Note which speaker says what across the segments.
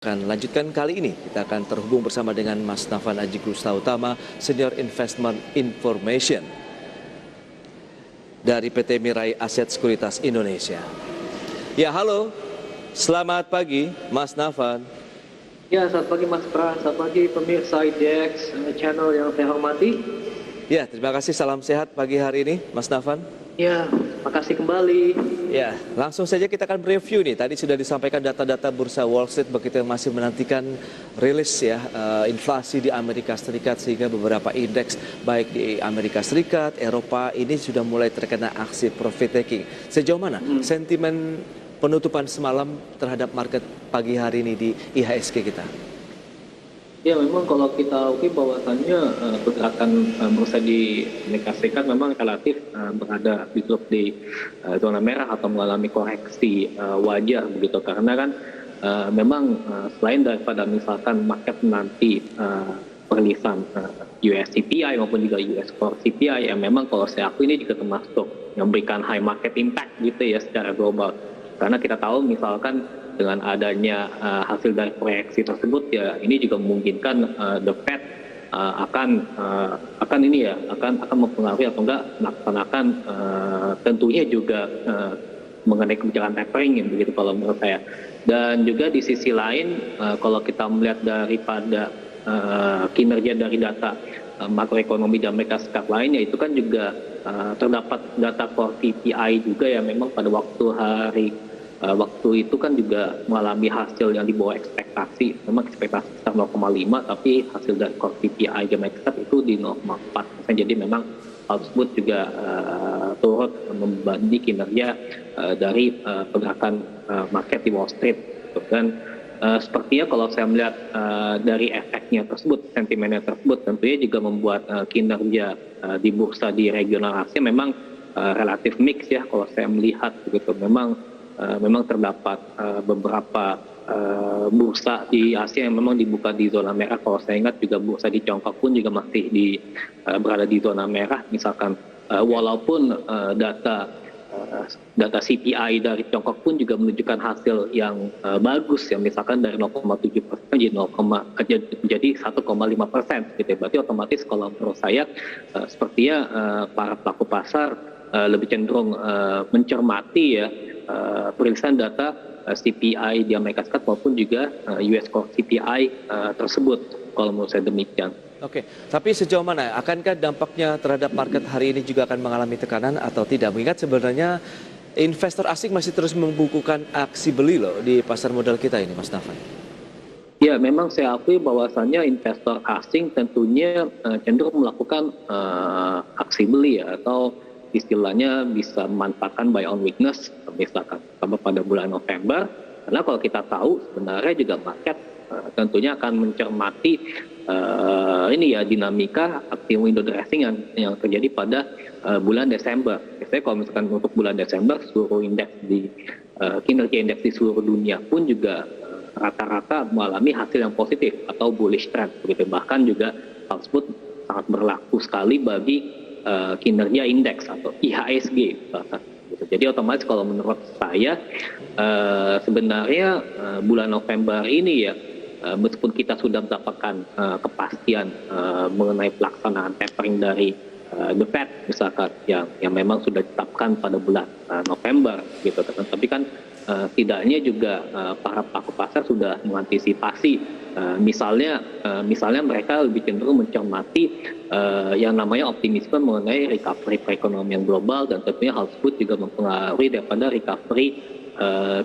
Speaker 1: Akan lanjutkan kali ini, kita akan terhubung bersama dengan Mas Nafan Aji Gustautama, Senior Investment Information dari PT Mirai Aset Sekuritas Indonesia. Ya, halo. Selamat pagi, Mas Nafan.
Speaker 2: Ya, selamat pagi Mas Pras, selamat pagi pemirsa IDX channel yang saya hormati.
Speaker 1: Ya, terima kasih, salam sehat pagi hari ini, Mas Nafan.
Speaker 2: Ya, makasih kembali.
Speaker 1: Ya, langsung saja kita akan review nih. Tadi sudah disampaikan data-data bursa Wall Street, begitu yang masih menantikan rilis ya inflasi di Amerika Serikat, sehingga beberapa indeks baik di Amerika Serikat, Eropa ini sudah mulai terkena aksi profit taking. Sejauh mana sentimen penutupan semalam terhadap market pagi hari ini di IHSG kita?
Speaker 2: Ya, memang kalau kita bahwasannya pergerakan bursa di Amerika Serikat memang relatif berada di zona merah atau mengalami koreksi wajar begitu, karena kan memang selain daripada misalkan market nanti perilisan US CPI maupun juga US Core CPI yang memang kalau saya akui ini juga termasuk memberikan high market impact gitu ya secara global, karena kita tahu misalkan dengan adanya hasil dari proyeksi tersebut ya ini juga memungkinkan the Fed akan mempengaruhi atau enggak melaksanakan tentunya juga mengenai kebijakan tapering begitu kalau menurut saya. Dan juga di sisi lain kalau kita melihat daripada kinerja dari data makroekonomi di Amerika Serikat lainnya, itu kan juga terdapat data core PPI juga ya, memang pada waktu itu kan juga mengalami hasil yang di bawah ekspektasi. Memang ekspektasi sekitar 0,5, tapi hasil dari core PPI di Amerika itu di 0,4%. Jadi memang hal tersebut juga turut membebani kinerja dari pergerakan market di Wall Street. Dan sepertinya kalau saya melihat dari efeknya tersebut, sentimennya tersebut, tentunya juga membuat kinerja di bursa di regional Asia memang relatif mix ya kalau saya melihat begitu. Memang terdapat beberapa bursa di Asia yang memang dibuka di zona merah. Kalau saya ingat juga bursa di Tiongkok pun juga masih berada di zona merah. Misalkan walaupun data CPI dari Tiongkok pun juga menunjukkan hasil yang bagus ya, misalkan dari 0,7% menjadi 1,5%. Gitu. Berarti otomatis kalau menurut saya sepertinya para pelaku pasar lebih cenderung mencermati ya perilisan data CPI di Amerika Serikat maupun juga US Core CPI tersebut, kalau menurut saya demikian.
Speaker 1: Oke, tapi sejauh mana? Akankah dampaknya terhadap market hari ini juga akan mengalami tekanan atau tidak? Mengingat sebenarnya investor asing masih terus membukukan aksi beli loh di pasar modal kita ini, Mas Nafan.
Speaker 2: Ya, memang saya akui bahwasannya investor asing tentunya cenderung melakukan aksi beli ya, atau istilahnya bisa memanfaatkan buy on weakness misalkan pada bulan November, karena kalau kita tahu sebenarnya juga market tentunya akan mencermati dinamika aksi window dressing yang terjadi pada bulan Desember. Biasanya kalau misalkan untuk bulan Desember seluruh indeks kinerja indeks di seluruh dunia pun juga rata-rata mengalami hasil yang positif atau bullish trend begitu. Bahkan juga hal tersebut sangat berlaku sekali bagi kinerja indeks atau IHSG bahkan. Jadi otomatis kalau menurut saya sebenarnya bulan November ini ya, meskipun kita sudah mendapatkan kepastian mengenai pelaksanaan tapering dari the Fed misalkan yang memang sudah ditetapkan pada bulan November gitu, tapi kan tidaknya juga para pelaku pasar sudah mengantisipasi. Misalnya mereka lebih cenderung mencermati yang namanya optimisme mengenai recovery perekonomian global, dan tentunya hal tersebut juga mempengaruhi daripada recovery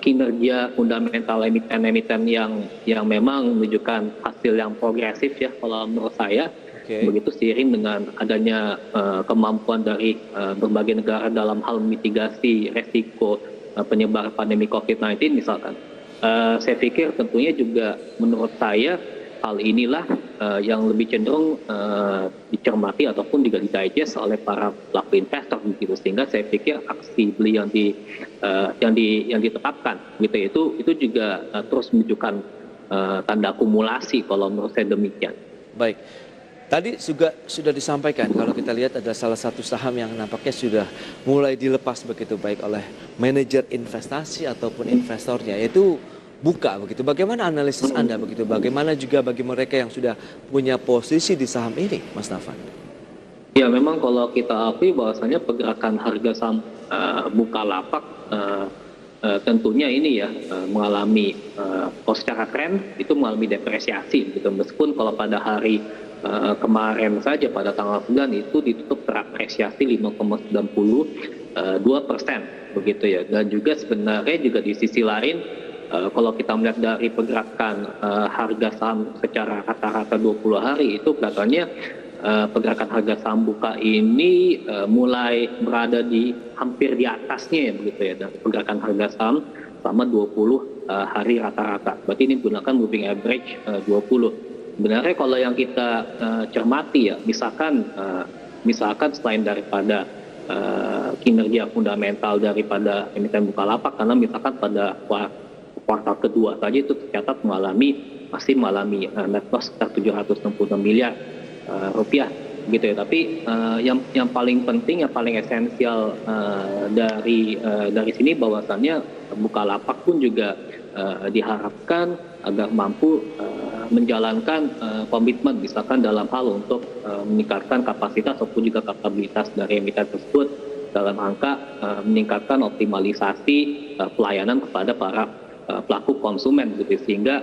Speaker 2: kinerja fundamental emiten-emiten yang memang menunjukkan hasil yang progresif ya kalau menurut saya. Begitu seiring dengan adanya kemampuan dari berbagai negara dalam hal mitigasi resiko penyebaran pandemi COVID-19 misalkan. Saya pikir tentunya juga menurut saya hal inilah yang lebih cenderung dicermati ataupun juga didigest oleh para pelaku investor begitu, sehingga saya pikir aksi beli yang ditetapkan gitu itu juga terus menunjukkan tanda akumulasi kalau menurut saya demikian.
Speaker 1: Baik. Tadi juga sudah disampaikan kalau kita lihat ada salah satu saham yang nampaknya sudah mulai dilepas begitu baik oleh manajer investasi ataupun investornya, yaitu buka begitu. Bagaimana analisis Anda begitu? Bagaimana juga bagi mereka yang sudah punya posisi di saham ini, Mas Nafan?
Speaker 2: Ya, memang kalau kita akui bahwasanya pergerakan harga saham Bukalapak tentunya ini ya mengalami kalau secara tren itu mengalami depresiasi gitu. Meskipun kalau pada hari kemarin saja pada tanggal 9 itu ditutup terapresiasi 5,92% begitu ya. Dan juga sebenarnya juga di sisi lain kalau kita melihat dari pergerakan harga saham secara rata-rata 20 hari itu kelihatannya pergerakan harga saham buka ini mulai berada di hampir di atasnya ya begitu ya, dan pergerakan harga saham selama 20 hari rata-rata. Berarti ini menggunakan moving average 20. Sebenarnya kalau yang kita cermati ya, misalkan selain daripada kinerja fundamental daripada emiten Bukalapak, karena misalkan pada kuartal kedua saja itu tercatat masih mengalami net loss sekitar 766 miliar rupiah gitu ya. Tapi yang paling penting, yang paling esensial dari sini bahwasannya Bukalapak pun juga diharapkan agar mampu menjalankan komitmen misalkan dalam hal untuk meningkatkan kapasitas ataupun juga kapabilitas dari emiten tersebut dalam rangka meningkatkan optimalisasi pelayanan kepada para pelaku konsumen gitu, sehingga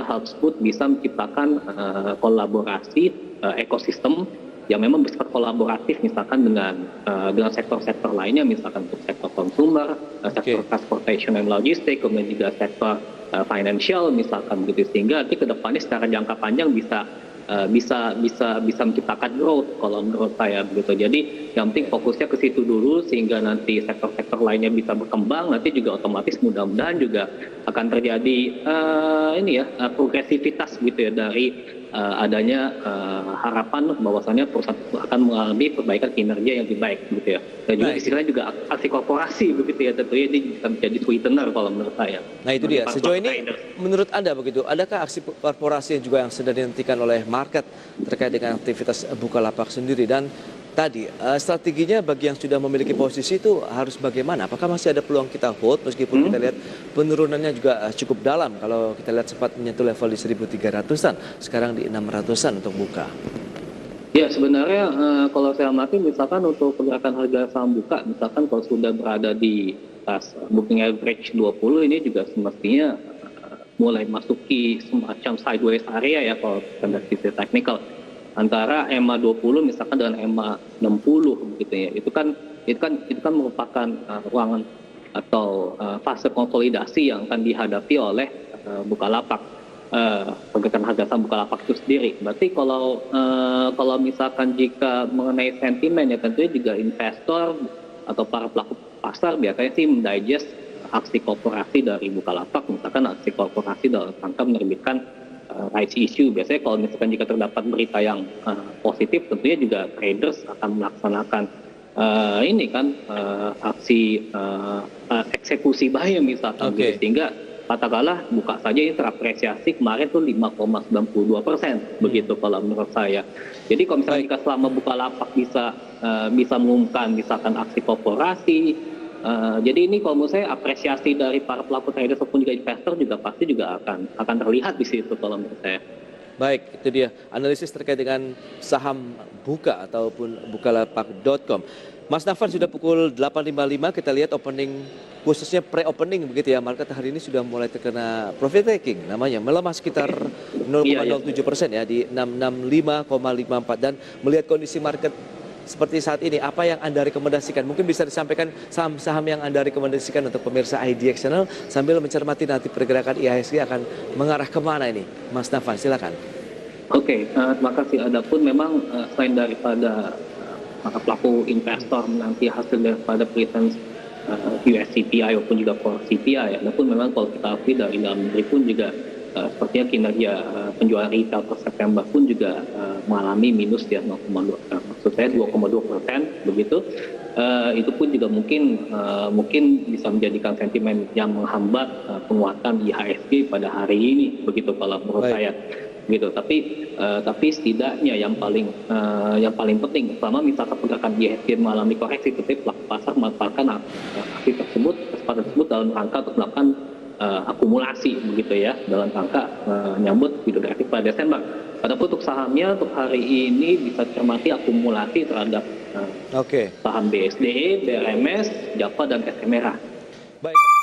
Speaker 2: hal tersebut bisa menciptakan kolaborasi ekosistem yang memang bersifat kolaboratif misalkan dengan sektor-sektor lainnya, misalkan untuk sektor consumer, sektor transportation and logistik, kemudian juga sektor financial misalkan gitu, sehingga nanti kedepannya secara jangka panjang bisa menciptakan growth kalau menurut saya begitu. Jadi yang penting fokusnya ke situ dulu sehingga nanti sektor-sektor lainnya bisa berkembang, nanti juga otomatis mudah-mudahan juga akan terjadi progresivitas gitu ya dari adanya harapan bahwasannya perusahaan akan mengalami perbaikan kinerja yang lebih baik gitu ya. Dan juga istilahnya juga aksi korporasi begitu ya, tentunya ini bisa menjadi sweetener kalau menurut saya.
Speaker 1: Nah itu dia, sejauh ini menurut Anda begitu, adakah aksi korporasi juga yang sedang dihentikan oleh market terkait dengan aktivitas Bukalapak sendiri? Dan tadi strateginya bagi yang sudah memiliki posisi itu harus bagaimana? Apakah masih ada peluang kita hold meskipun kita lihat penurunannya juga cukup dalam? Kalau kita lihat sempat menyentuh level di 1.300-an, sekarang di 600-an untuk buka.
Speaker 2: Ya sebenarnya kalau saya amati misalkan untuk pergerakan harga saham buka, misalkan kalau sudah berada di atas moving average 20 ini juga semestinya mulai masuki semacam sideways area ya kalau dari sisi teknikal antara EMA 20 misalkan dengan EMA 60 gitu ya. Itu kan merupakan ruangan atau fase konsolidasi yang akan dihadapi oleh Bukalapak, pergerakan harga saham Bukalapak itu sendiri. Berarti kalau misalkan jika mengenai sentimen ya tentunya juga investor atau para pelaku pasar biasanya sih mendigest aksi korporasi dari Bukalapak, misalkan aksi korporasi dalam rangka menerbitkan rights issue. Biasanya kalau misalkan jika terdapat berita yang positif, tentunya juga traders akan melaksanakan aksi eksekusi buy misalkan gitu. Sehingga katakanlah buka saja ini terapresiasi kemarin tuh 5,92% begitu kalau menurut saya. Jadi kalau misalnya jika selama Bukalapak bisa mengumumkan misalkan aksi korporasi, jadi ini kalau menurut saya apresiasi dari para pelaku traders ataupun juga investor juga pasti juga akan terlihat di situ kalau menurut saya.
Speaker 1: Baik, itu dia analisis terkait dengan saham buka ataupun bukalapak.com. Mas Nafan sudah pukul 8.55, kita lihat opening khususnya pre-opening begitu ya. Market hari ini sudah mulai terkena profit taking namanya, melemah sekitar 0,07% ya di 665,54. Dan melihat kondisi market seperti saat ini, apa yang Anda rekomendasikan? Mungkin bisa disampaikan saham-saham yang Anda rekomendasikan untuk pemirsa IDX Channel sambil mencermati nanti pergerakan IHSG akan mengarah kemana ini. Mas Nafan, silakan.
Speaker 2: Oke, terima kasih. Adapun memang selain daripada para pelaku investor nanti hasil daripada returns US CPI maupun juga core CPI, adapun memang kalau kita akui dari dalam negeri pun juga sepertinya kinerja penjualan retail per September pun juga mengalami minus ya 0,2, maksud saya 2,2% begitu. Itu pun juga mungkin bisa menjadikan sentimen yang menghambat penguatan IHSG pada hari ini begitu kalau menurut saya gitu. Tapi setidaknya yang paling penting selama misalkan pergerakan IHSG mengalami koreksi, tetap pelaku pasar memanfaatkan aksi tersebut, kesempatan tersebut dalam rangka untuk melakukan akumulasi begitu ya dalam rangka menyambut Idul Fitri pada Desember. Padahal untuk sahamnya untuk hari ini bisa cermati akumulasi terhadap
Speaker 1: Oke.
Speaker 2: saham BSD, BRMS, Java dan SMRA.
Speaker 1: Baik.